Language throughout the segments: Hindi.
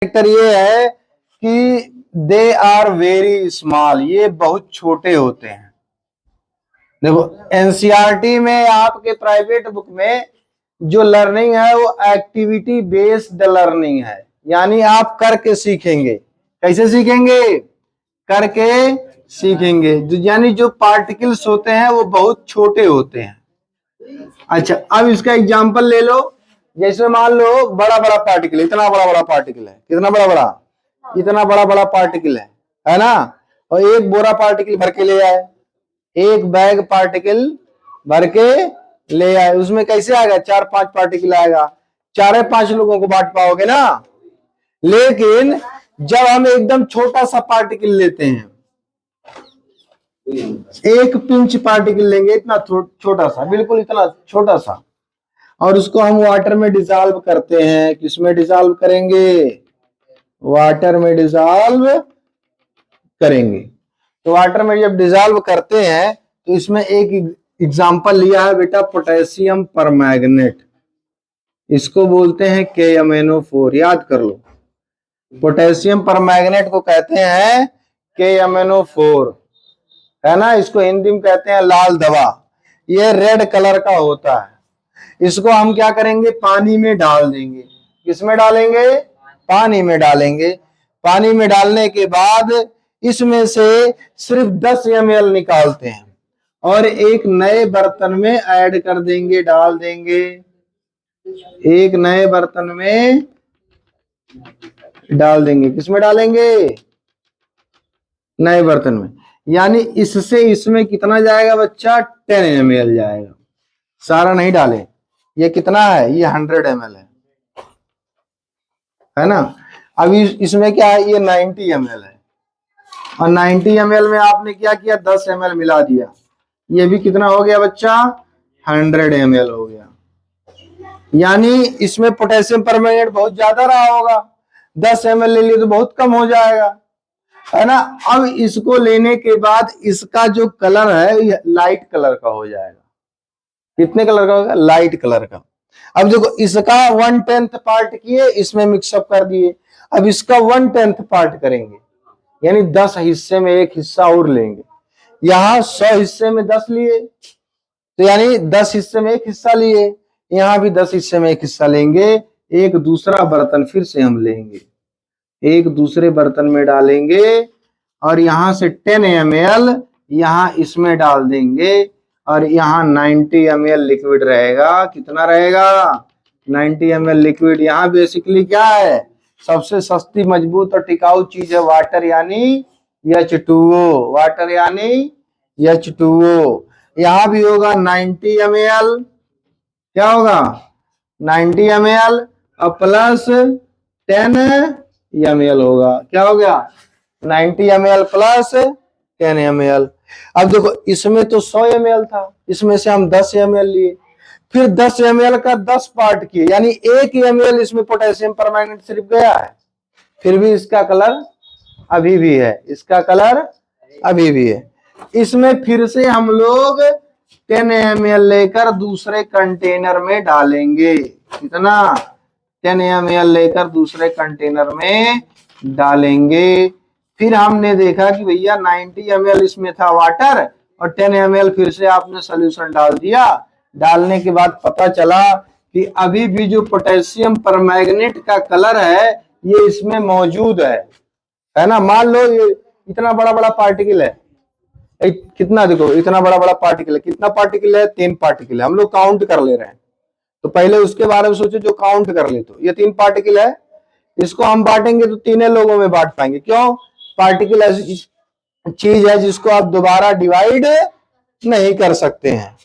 कैरेक्टर ये है कि दे आर वेरी स्मॉल, ये बहुत छोटे होते हैं। देखो एनसीईआरटी में आपके प्राइवेट बुक में जो लर्निंग है वो एक्टिविटी बेस्ड लर्निंग है, यानी आप करके सीखेंगे। कैसे सीखेंगे? करके सीखेंगे। यानी जो पार्टिकल्स होते हैं वो बहुत छोटे होते हैं। अच्छा, अब इसका एग्जांपल ले लो। जैसे मान लो बड़ा बड़ा पार्टिकल, इतना बड़ा बड़ा पार्टिकल है, कितना बड़ा बड़ा, इतना बड़ा बड़ा पार्टिकल है ना। और एक बोरा पार्टिकल भर के ले आए, एक बैग पार्टिकल भर के ले आए, उसमें कैसे आएगा? 4-5 पार्टिकल आएगा, 4-5 लोगों को बांट पाओगे ना। लेकिन जब हम एकदम छोटा सा पार्टिकल लेते हैं, एक पिंच पार्टिकल लेंगे, इतना छोटा सा, बिल्कुल इतना छोटा सा, और उसको हम वाटर में डिसॉल्व करते हैं। किसमें डिसॉल्व करेंगे? वाटर में डिसॉल्व करेंगे। तो वाटर में जब डिसॉल्व करते हैं तो इसमें एक एग्जांपल लिया है बेटा, पोटेशियम परमैंगनेट। इसको बोलते हैं KMnO4, याद कर लो। पोटेशियम परमैंगनेट को कहते हैं KMnO4, है ना। इसको हिंदी में कहते हैं लाल दवा। ये रेड कलर का होता है। इसको हम क्या करेंगे? पानी में डाल देंगे। किसमें डालेंगे? पानी में डालेंगे। पानी में डालने के बाद इसमें से सिर्फ 10 ml निकालते हैं और एक नए बर्तन में ऐड कर देंगे, डाल देंगे। एक नए बर्तन में डाल देंगे। किसमें डालेंगे? नए बर्तन में। यानी इससे इसमें कितना जाएगा बच्चा? 10 ml जाएगा। सारा नहीं डालें। ये कितना है? ये 100 ml है ना। अभी इसमें क्या है? ये 90 ml है, और 90 ml में आपने क्या किया? 10 ml मिला दिया। ये भी कितना हो गया बच्चा? 100 ml हो गया। यानी इसमें पोटेशियम परमैंगनेट बहुत ज्यादा रहा होगा, 10 ml ले लिए तो बहुत कम हो जाएगा, है ना। अब इसको लेने के बाद इसका जो कलर है ये लाइट कलर का हो जाएगा। कितने कलर का होगा? लाइट कलर का। अब देखो, इसका 1/10 पार्ट किए, इसमें मिक्सअप कर दिए। अब इसका 1/10 पार्ट करेंगे, यानी 10 हिस्से में एक हिस्सा और लेंगे। यहां 100 हिस्से में 10 लिए, तो यानी 10 हिस्से में एक हिस्सा लिए। यहां भी 10 हिस्से में एक हिस्सा लेंगे। एक दूसरा बर्तन फिर से हम लेंगे, एक दूसरे बर्तन में डालेंगे, और यहां से 10 ml यहां इसमें डाल देंगे, और यहां 90 ml लिक्विड रहेगा। कितना रहेगा? 90 ml लिक्विड। यहां बेसिकली क्या है? सबसे सस्ती, मजबूत और टिकाऊ चीज है वाटर, यानी H2O। वाटर यानी H2O। यहां भी होगा 90 ml। क्या होगा? 90 ml और प्लस 10 ml होगा। क्या हो गया? 90 ml प्लस 10 ml। अब देखो, इसमें तो 100 ml था, इसमें से हम 10 ml लिए, फिर 10 ml का 10 पार्ट किए, यानी 1 ml इसमें पोटेशियम परमैंगनेट सिर्फ गया है। फिर भी इसका कलर अभी भी है, इसका कलर अभी भी है। इसमें फिर से हम लोग 10 ml लेकर दूसरे कंटेनर में डालेंगे। कितना? 10 ml लेकर दूसरे कंटेनर में डालेंगे। फिर हमने देखा कि भैया 90 ml इसमें था वाटर, और 10 ml फिर से आपने सोल्यूशन डाल दिया। डालने के बाद पता चला कि अभी भी जो पोटेशियम परमैंगनेट का कलर है ये इसमें मौजूद है ना। मान लो ये इतना बड़ा बड़ा पार्टिकल है, कितना, देखो इतना बड़ा बड़ा पार्टिकल है। कितना पार्टिकल है? 3 पार्टिकल है। हम लोग काउंट कर ले रहे हैं, तो पहले उसके बारे में सोचो जो काउंट कर ले। तो ये 3 पार्टिकल है, इसको हम बांटेंगे तो 3 लोगों में बांट पाएंगे। क्यों? पार्टिकल ऐसी चीज है जिसको आप दोबारा डिवाइड नहीं कर सकते हैं,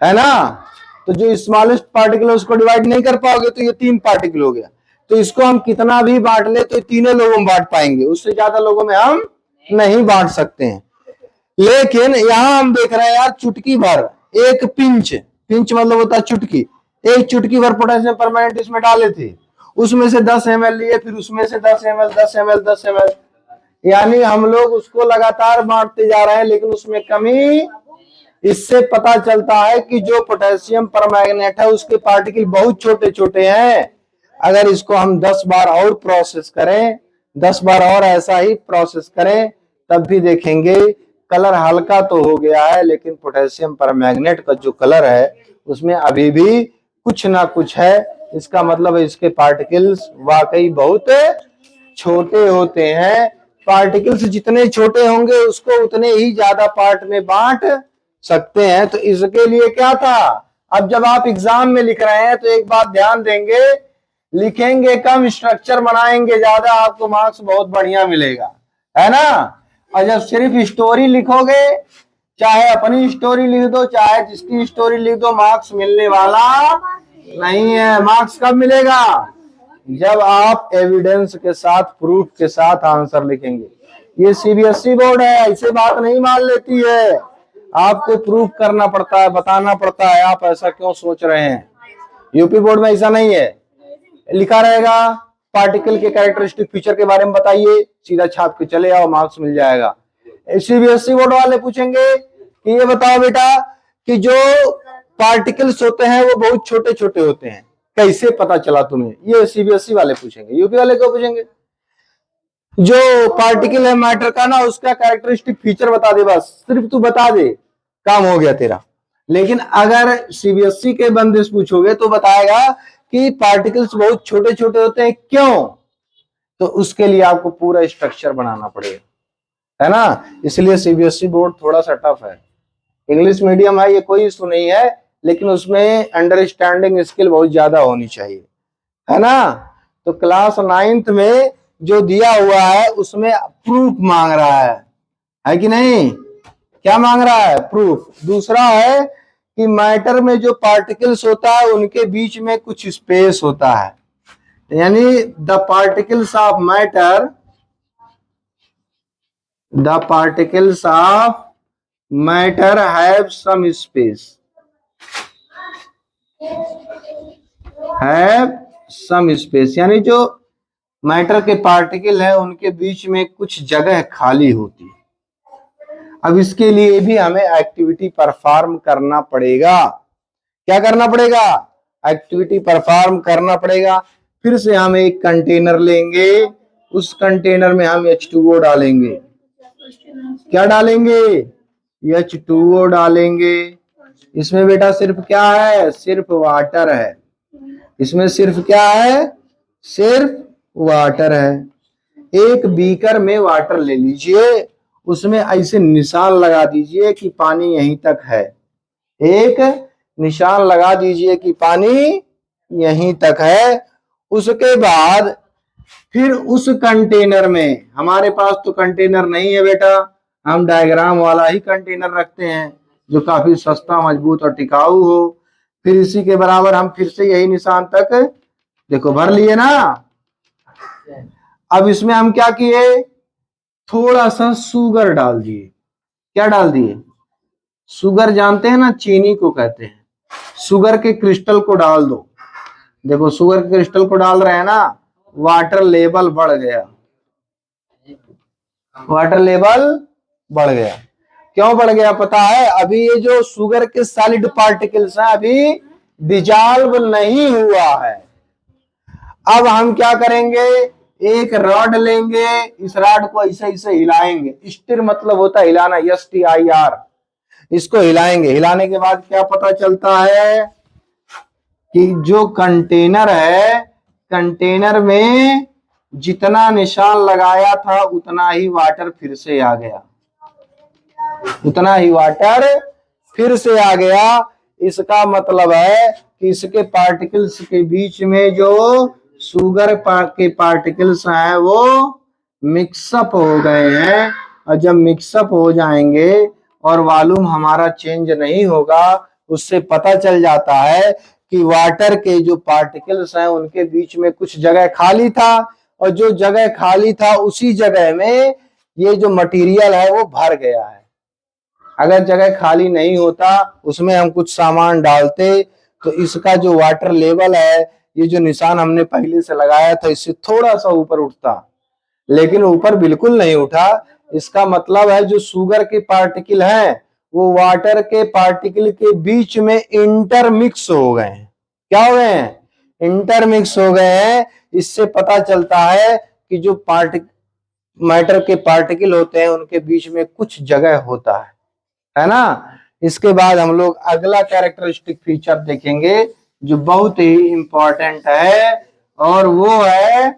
है ना। तो जो स्मॉलेस्ट पार्टिकल है उसको डिवाइड नहीं कर पाओगे, तो ये 3 पार्टिकल हो गया। तो इसको हम कितना भी बांट ले तो 3 लोगों में बांट पाएंगे, उससे ज्यादा लोगों में हम नहीं बांट सकते हैं। लेकिन यहां हम देख रहे हैं यार, चुटकी भर, एक पिंच, पिंच मतलब होता है चुटकी, एक चुटकी भर पोटेशियम परमैंगनेट इसमें डाले थे, उसमें से 10 ml लिए, फिर उसमें से 10 ml 10 ml 10 ml, यानी हम लोग उसको लगातार बांटते जा रहे हैं, लेकिन उसमें कमी। इससे पता चलता है कि जो पोटेशियम परमैंगनेट है उसके पार्टिकल बहुत छोटे छोटे हैं, अगर इसको हम 10 बार और प्रोसेस करें, 10 बार और ऐसा ही प्रोसेस करें, तब भी देखेंगे कलर हल्का तो हो गया है, लेकिन पोटेशियम परमैंगनेट का जो कलर है उसमें अभी भी कुछ ना कुछ है। इसका मतलब है इसके पार्टिकल्स वाकई बहुत छोटे होते हैं। पार्टिकल्स जितने छोटे होंगे उसको उतने ही ज्यादा पार्ट में बांट सकते हैं। तो इसके लिए क्या था, अब जब आप एग्जाम में लिख रहे हैं तो एक बात ध्यान देंगे, लिखेंगे कम, स्ट्रक्चर बनाएंगे ज्यादा, आपको मार्क्स बहुत बढ़िया मिलेगा, है ना। और जब सिर्फ स्टोरी लिखोगे, चाहे अपनी स्टोरी लिख दो चाहे जिसकी स्टोरी लिख दो, मार्क्स मिलने वाला नहीं है। मार्क्स कब मिलेगा, जब आप एविडेंस के साथ, प्रूफ के साथ आंसर लिखेंगे। ये सीबीएसई बोर्ड है, ऐसे बात नहीं मान लेती है, आपको प्रूफ करना पड़ता है, बताना पड़ता है आप ऐसा क्यों सोच रहे हैं। यूपी बोर्ड में ऐसा नहीं है, लिखा रहेगा पार्टिकल के कैरेक्टरिस्टिक फीचर के बारे में बताइए, सीधा छाप के चले आओ, मार्क्स मिल जाएगा। सीबीएसई बोर्ड वाले पूछेंगे कि ये बताओ बेटा कि जो पार्टिकल्स होते हैं वो बहुत छोटे छोटे होते हैं, कैसे पता चला तुम्हें, ये सीबीएसई वाले पूछेंगे। यूपी वाले क्यों पूछेंगे, जो पार्टिकल है मैटर का ना, उसका कैरेक्टरिस्टिक फीचर बता दे, बस सिर्फ तू बता दे, काम हो गया तेरा। लेकिन अगर सीबीएसई के बंदे से पूछोगे तो बताएगा कि पार्टिकल्स बहुत छोटे छोटे होते हैं, क्यों, तो उसके लिए आपको पूरा स्ट्रक्चर बनाना पड़ेगा, है ना। इसलिए सीबीएसई बोर्ड थोड़ा सा टफ है। इंग्लिश मीडियम है, ये कोई इशू नहीं है, लेकिन उसमें अंडरस्टैंडिंग स्किल बहुत ज्यादा होनी चाहिए, है ना। तो क्लास 9th में जो दिया हुआ है उसमें प्रूफ मांग रहा है कि नहीं, क्या मांग रहा है, प्रूफ। दूसरा है कि मैटर में जो पार्टिकल्स होता है उनके बीच में कुछ स्पेस होता है, यानी the particles of matter, the particles of matter have some space, have some space, यानी जो मैटर के पार्टिकल है उनके बीच में कुछ जगह खाली होती है। अब इसके लिए भी हमें एक्टिविटी परफॉर्म करना पड़ेगा। क्या करना पड़ेगा, एक्टिविटी परफॉर्म करना पड़ेगा। फिर से हम एक कंटेनर लेंगे, उस कंटेनर में हम H2O डालेंगे। क्या डालेंगे, H2O डालेंगे। इसमें बेटा सिर्फ क्या है, सिर्फ वाटर है। इसमें सिर्फ क्या है, सिर्फ वाटर है। एक बीकर में वाटर ले लीजिए, उसमें ऐसे निशान लगा दीजिए कि पानी यहीं तक है, एक निशान लगा दीजिए कि पानी यहीं तक है। उसके बाद फिर उस कंटेनर में, हमारे पास तो कंटेनर नहीं है बेटा, हम डायग्राम वाला ही कंटेनर रखते हैं जो काफी सस्ता, मजबूत और टिकाऊ हो। फिर इसी के बराबर हम फिर से यही निशान तक, देखो भर लिए ना। अब इसमें हम क्या किए, थोड़ा सा शुगर डाल दिए। क्या डाल दिए, शुगर जानते हैं ना, चीनी को कहते हैं। शुगर के क्रिस्टल को डाल दो। देखो शुगर के क्रिस्टल को डाल रहे हैं ना, वाटर लेवल बढ़ गया, वाटर लेवल बढ़ गया। क्यों बढ़ गया पता है, अभी ये जो शुगर के सॉलिड पार्टिकल्स हैं अभी डिजॉल्व नहीं हुआ है। अब हम क्या करेंगे, एक रॉड लेंगे, इस रॉड को ऐसे ऐसे हिलाएंगे। स्टिर मतलब होता है हिलाना, STIR। इसको हिलाएंगे, हिलाने के बाद क्या पता चलता है कि जो कंटेनर है, कंटेनर में जितना निशान लगाया था उतना ही वाटर फिर से आ गया, उतना ही वाटर फिर से आ गया। इसका मतलब है कि इसके पार्टिकल्स के बीच में जो शुगर के पार्टिकल्स हैं वो मिक्सअप हो गए हैं। और जब मिक्सअप हो जाएंगे और वॉल्यूम हमारा चेंज नहीं होगा, उससे पता चल जाता है कि वाटर के जो पार्टिकल्स हैं उनके बीच में कुछ जगह खाली था, और जो जगह खाली था उसी जगह में ये जो मटेरियल है वो भर गया है। अगर जगह खाली नहीं होता, उसमें हम कुछ सामान डालते, तो इसका जो वाटर लेवल है, ये जो निशान हमने पहले से लगाया था, इससे थोड़ा सा ऊपर उठता, लेकिन ऊपर बिल्कुल नहीं उठा। इसका मतलब है जो शुगर के पार्टिकल हैं वो वाटर के पार्टिकल के बीच में इंटरमिक्स हो गए हैं। क्या हो गए हैं, इंटरमिक्स हो गए हैं। इससे पता चलता है कि जो मैटर के पार्टिकल होते हैं उनके बीच में कुछ जगह होता है ना। इसके बाद हम लोग अगला कैरेक्टरिस्टिक फीचर देखेंगे जो बहुत ही इंपॉर्टेंट है, और वो है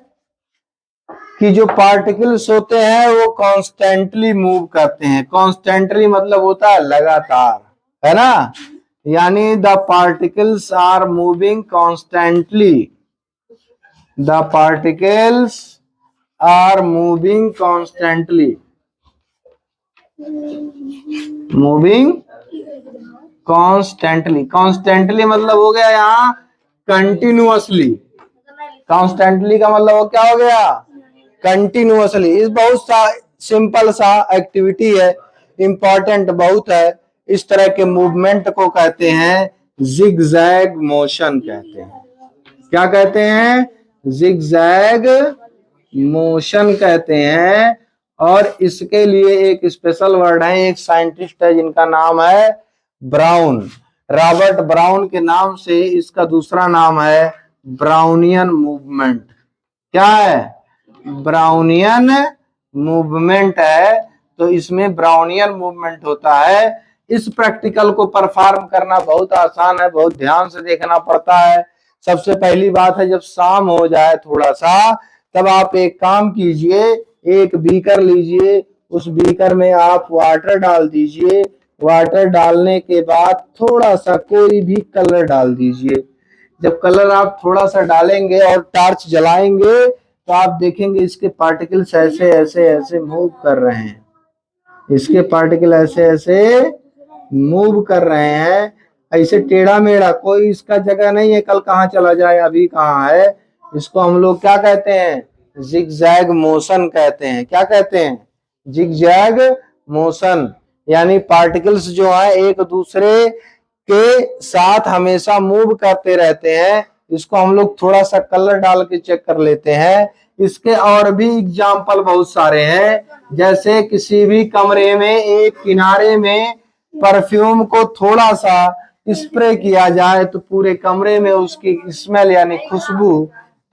कि जो पार्टिकल्स होते हैं वो कॉन्स्टेंटली मूव करते हैं। कॉन्स्टेंटली मतलब होता है लगातार, है ना, यानी the particles are moving constantly. The particles are moving constantly. Moving constantly, constantly मतलब हो गया यहाँ कंटिन्यूअसली। कॉन्स्टेंटली का मतलब वो क्या हो गया, कंटिन्यूअसली। इस बहुत सा सिंपल सा एक्टिविटी है, इंपॉर्टेंट बहुत है। इस तरह के मूवमेंट को कहते हैं जिगजैग मोशन कहते हैं। क्या कहते हैं, जिगजैग मोशन कहते हैं। और इसके लिए एक स्पेशल वर्ड है, एक साइंटिस्ट है जिनका नाम है ब्राउन, रॉबर्ट ब्राउन के नाम से इसका दूसरा नाम है ब्राउनियन मूवमेंट। क्या है, ब्राउनियन मूवमेंट है। तो इसमें ब्राउनियन मूवमेंट होता है। इस प्रैक्टिकल को परफॉर्म करना बहुत आसान है, बहुत ध्यान से देखना पड़ता है। सबसे पहली बात है, जब शाम हो जाए थोड़ा सा, तब आप एक काम कीजिए, एक बीकर लीजिए, उस बीकर में आप वाटर डाल दीजिए। वाटर डालने के बाद थोड़ा सा कोई भी कलर डाल दीजिए। जब कलर आप थोड़ा सा डालेंगे और टॉर्च जलाएंगे तो आप देखेंगे इसके पार्टिकल्स ऐसे ऐसे ऐसे मूव कर रहे हैं। इसके पार्टिकल ऐसे ऐसे मूव कर रहे हैं, ऐसे टेढ़ा मेढ़ा, कोई इसका जगह नहीं है कल कहाँ चला जाए अभी कहाँ है। इसको हम लोग क्या कहते हैं, जिगजैग मोशन कहते हैं। क्या कहते हैं, जिगजैग मोशन। यानी पार्टिकल्स जो है एक दूसरे के साथ हमेशा मूव करते रहते हैं। इसको हम लोग थोड़ा सा कलर डाल के चेक कर लेते हैं। इसके और भी एग्जाम्पल बहुत सारे हैं, जैसे किसी भी कमरे में एक किनारे में परफ्यूम को थोड़ा सा स्प्रे किया जाए तो पूरे कमरे में उसकी स्मेल यानी खुशबू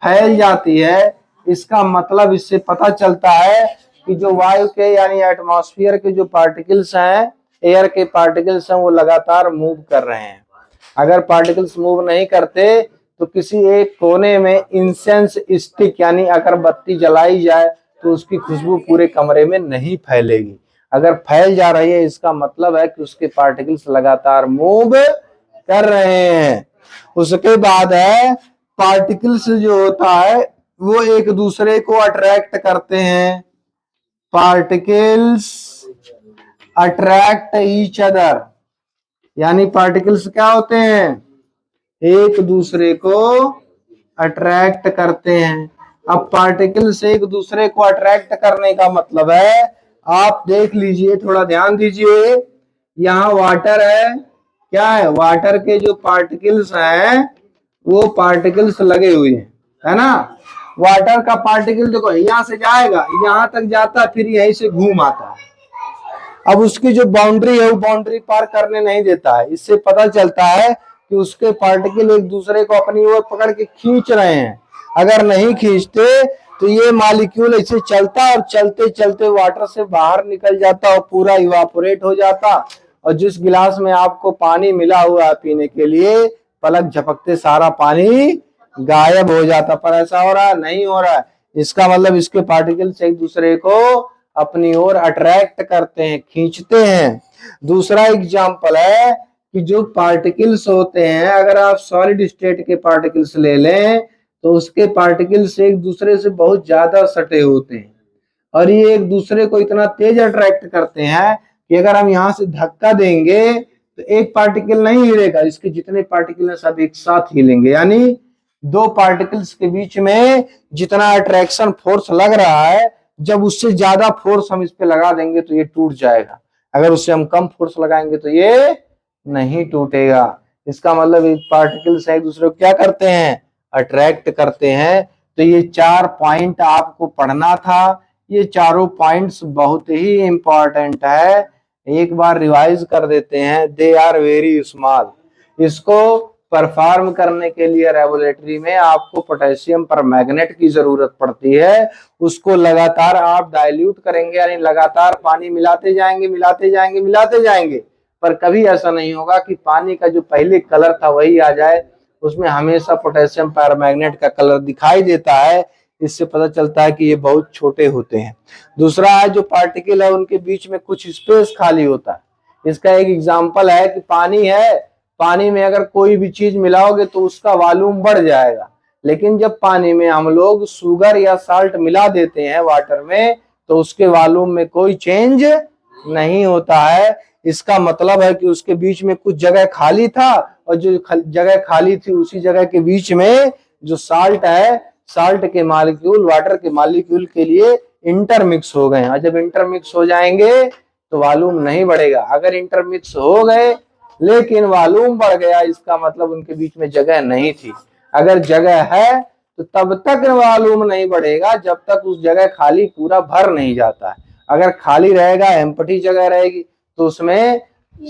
फैल जाती है। इसका मतलब इससे पता चलता है कि जो वायु के यानी एटमॉस्फेयर के जो पार्टिकल्स हैं, एयर के पार्टिकल्स हैं, वो लगातार मूव कर रहे हैं। अगर पार्टिकल्स मूव नहीं करते तो किसी एक कोने में इंसेंस स्टिक यानी अगरबत्ती जलाई जाए तो उसकी खुशबू पूरे कमरे में नहीं फैलेगी। अगर फैल जा रही है इसका मतलब है कि उसके पार्टिकल्स लगातार मूव कर रहे हैं। उसके बाद है, पार्टिकल्स जो होता है वो एक दूसरे को अट्रैक्ट करते हैं। पार्टिकल्स अट्रैक्ट ईच अदर, यानी पार्टिकल्स क्या होते हैं, एक दूसरे को अट्रैक्ट करते हैं। अब पार्टिकल से एक दूसरे को अट्रैक्ट करने का मतलब है, आप देख लीजिए, थोड़ा ध्यान दीजिए, यहाँ वाटर है, क्या है, वाटर के जो पार्टिकल्स हैं वो पार्टिकल्स लगे हुए हैं, है ना। वाटर का पार्टिकल देखो यहाँ से जाएगा, यहाँ तक जाता है, फिर यहीं से घूम आता है। अब उसकी जो बाउंड्री है वो बाउंड्री पार करने नहीं देता है। इससे पता चलता है कि उसके पार्टिकल एक दूसरे को अपनी ओर पकड़ के खींच रहे हैं। अगर नहीं खींचते तो ये मॉलिक्यूल ऐसे चलता और चलते चलते वाटर से बाहर निकल जाता और पूरा इवापोरेट हो जाता, और जिस गिलास में आपको पानी मिला हुआ है पीने के लिए, पलक झपकते सारा पानी गायब हो जाता। पर ऐसा हो रहा है, नहीं हो रहा है। इसका मतलब इसके पार्टिकल्स एक दूसरे को अपनी ओर अट्रैक्ट करते हैं, खींचते हैं। दूसरा एग्जाम्पल है कि जो पार्टिकल्स होते हैं, अगर आप सॉलिड स्टेट के पार्टिकल्स ले लें तो उसके पार्टिकल्स एक दूसरे से बहुत ज्यादा सटे होते हैं, और ये एक दूसरे को इतना तेज अट्रैक्ट करते हैं कि अगर हम यहाँ से धक्का देंगे तो एक पार्टिकल नहीं हिलेगा, इसके जितने पार्टिकल हैं सब एक साथ हिलेंगे। यानी दो पार्टिकल्स के बीच में जितना अट्रैक्शन फोर्स लग रहा है, जब उससे ज्यादा फोर्स हम इस पे लगा देंगे तो ये टूट जाएगा। अगर उससे हम कम फोर्स लगाएंगे तो ये नहीं टूटेगा। इसका मतलब पार्टिकल्स एक दूसरे को क्या करते हैं, अट्रैक्ट करते हैं। तो ये 4 पॉइंट आपको पढ़ना था। ये चारों पॉइंट्स बहुत ही इंपॉर्टेंट है, एक बार रिवाइज कर देते हैं। They are very small. इसको परफॉर्म करने के लिए लेबोरेटरी में आपको पोटेशियम परमैंगनेट की जरूरत पड़ती है। उसको लगातार आप डाइल्यूट करेंगे, यानी लगातार पानी मिलाते जाएंगे मिलाते जाएंगे मिलाते जाएंगे, पर कभी ऐसा नहीं होगा कि पानी का जो पहले कलर था वही आ जाए। उसमें हमेशा पोटेशियम परमैंगनेट का कलर दिखाई देता है। इससे पता चलता है कि ये बहुत छोटे होते हैं। दूसरा है जो पार्टिकल है उनके बीच में कुछ स्पेस खाली होता है। इसका एक एग्जांपल है कि पानी है, पानी में अगर कोई भी चीज मिलाओगे तो उसका वॉल्यूम बढ़ जाएगा, लेकिन जब पानी में हम लोग शुगर या साल्ट मिला देते हैं वाटर में तो उसके वॉल्यूम में कोई चेंज नहीं होता है। इसका मतलब है कि उसके बीच में कुछ जगह खाली था और जो जगह खाली थी उसी जगह के बीच में जो साल्ट है, साल्ट के मॉलिक्यूल वाटर के मॉलिक्यूल के लिए इंटरमिक्स हो गए। और जब इंटरमिक्स हो जाएंगे तो वॉल्यूम नहीं बढ़ेगा। अगर इंटरमिक्स हो गए लेकिन वॉल्यूम बढ़ गया, इसका मतलब उनके बीच में जगह नहीं थी। अगर जगह है तो तब तक वॉल्यूम नहीं बढ़ेगा जब तक उस जगह खाली पूरा भर नहीं जाता है। अगर खाली रहेगा, एम्प्टी जगह रहेगी, तो उसमें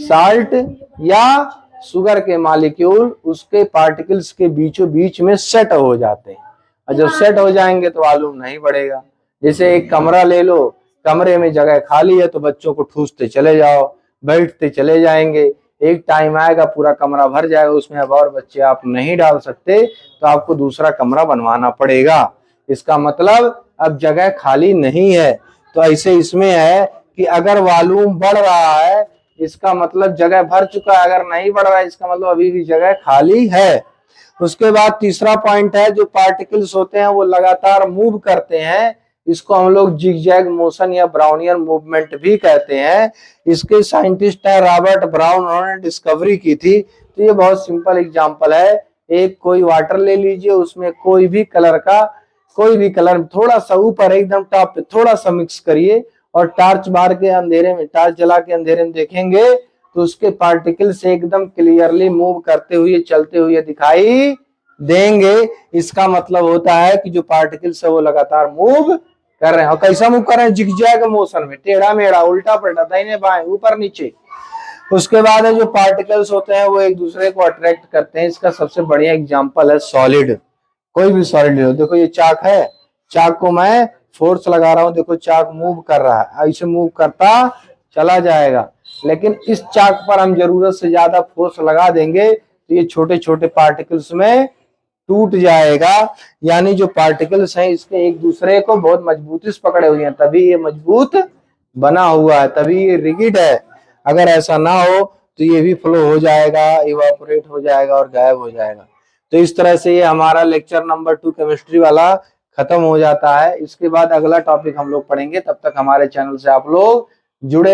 साल्ट या शुगर के मॉलिक्यूल उसके पार्टिकल्स के बीचों बीच में सेट हो जाते हैं। और जब सेट हो जाएंगे तो वॉल्यूम नहीं बढ़ेगा। जैसे एक कमरा ले लो, कमरे में जगह खाली है तो बच्चों को ठूसते चले जाओ, बैठते चले जाएंगे, एक टाइम आएगा पूरा कमरा भर जाएगा, उसमें अब और बच्चे आप नहीं डाल सकते तो आपको दूसरा कमरा बनवाना पड़ेगा। इसका मतलब अब जगह खाली नहीं है। तो ऐसे इसमें है कि अगर वॉल्यूम बढ़ रहा है इसका मतलब जगह भर चुका है, अगर नहीं बढ़ रहा है इसका मतलब अभी भी जगह खाली है। उसके बाद तीसरा पॉइंट है जो पार्टिकल्स होते हैं वो लगातार मूव करते हैं। इसको हम लोग जिगजैग मोशन या ब्राउनियन मूवमेंट भी कहते हैं। इसके साइंटिस्ट है रॉबर्ट ब्राउन, उन्होंने डिस्कवरी की थी। तो ये बहुत सिंपल एग्जांपल है। एक कोई वाटर ले लीजिए, उसमें कोई भी कलर थोड़ा सा ऊपर एकदम टॉप पे थोड़ा सा मिक्स करिए और टॉर्च बार के अंधेरे में, टॉर्च जला के अंधेरे में देखेंगे तो उसके पार्टिकल से एकदम क्लियरली मूव करते हुए चलते हुए दिखाई देंगे। इसका मतलब होता है कि जो पार्टिकल्स है वो लगातार मूव कर रहे हैं। और कैसा मूव कर रहे हैं? जिगजैग मोशन में, टेढ़ा मेढ़ा, उल्टा पलटा, दाहिने बाएं, ऊपर नीचे। उसके बाद है जो पार्टिकल्स होते हैं वो एक दूसरे को अट्रैक्ट करते हैं। इसका सबसे बढ़िया एग्जांपल है सॉलिड। कोई भी सॉलिड लो, देखो ये चाक है, चाक को मैं फोर्स लगा रहा हूं, देखो चाक मूव कर रहा है, ऐसे मूव करता चला जाएगा। लेकिन इस चाक पर हम जरूरत से ज्यादा फोर्स लगा देंगे तो ये छोटे छोटे पार्टिकल्स में टूट जाएगा। यानी जो पार्टिकल्स हैं इसके एक दूसरे को बहुत मजबूती से पकड़े हुए हैं, तभी ये मजबूत बना हुआ है, तभी ये रिगिड है। अगर ऐसा ना हो तो ये भी फ्लो हो जाएगा, इवापोरेट हो जाएगा और गायब हो जाएगा। तो इस तरह से ये हमारा लेक्चर नंबर 2 केमिस्ट्री वाला खत्म हो जाता है। इसके बाद अगला टॉपिक हम लोग पढ़ेंगे। तब तक हमारे चैनल से आप लोग जुड़े